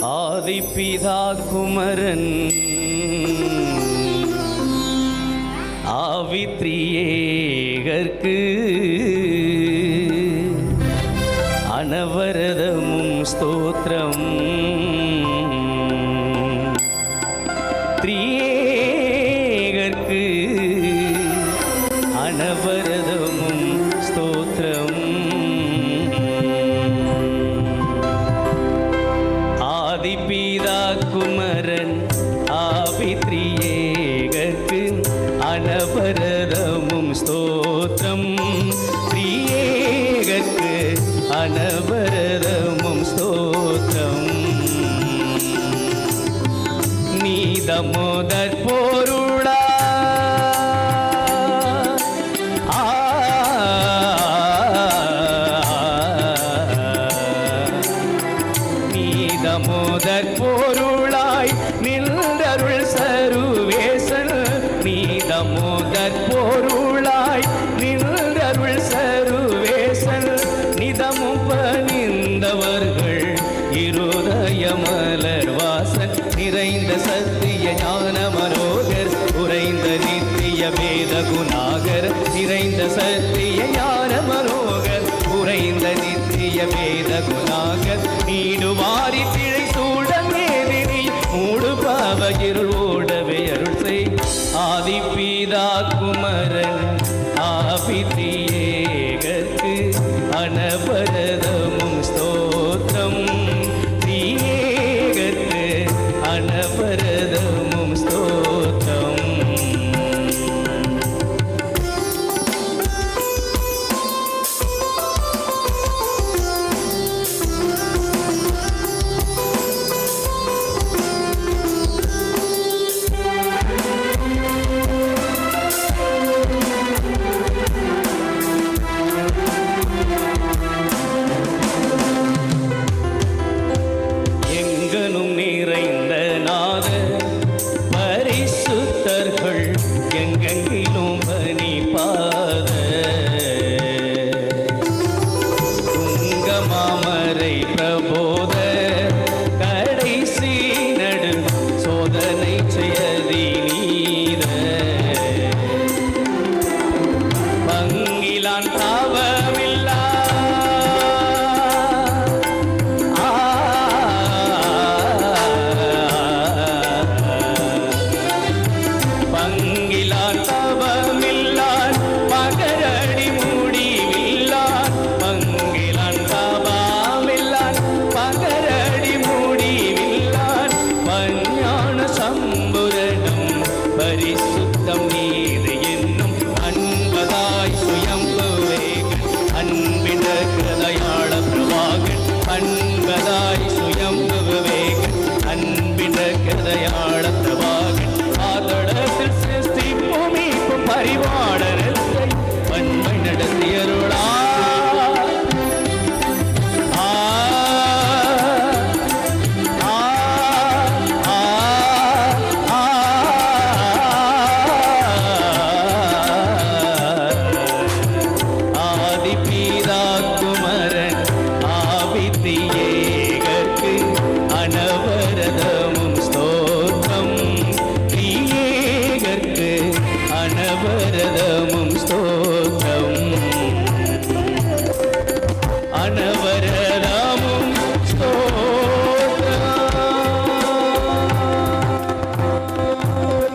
ஆதிபிதா குமரன் ஆவித்ரியேகர்க்கு அனவரதமும் ஸ்தோத்திரம். திரியேகர்க்கு அனவரதமும் ஸ்தோத்திரம். ஆதிபிதா குமரன் ஆவித்ரியேகர்க்கு அனவரதமும் ஸ்தோத்திரம். திரியேகர்க்கு அனவரதமும் ஸ்தோத்திரம். நீதமுதற் பொருளா நீதமுதற் பொருளாய் நின்றருள் சருவேசன். நீதமுதற் பொருளாய் நின்றருள் சருவேசன். நிதமும் பணிந்தவர்கள் இருதய மலர் வாசன். நிறைந்த சத்திய ஞான மனோகர் உறைந்த நித்திய வேத குணாகர். நிறைந்த சத்திய ஞான மனோகர் உறைந்த நித்திய வேத குணாகர். நீடுவாரி திழை சூட மேதினி மூடு பாவ இருள் ஓடவே அருள் செய். ஆதிபிதா குமரன்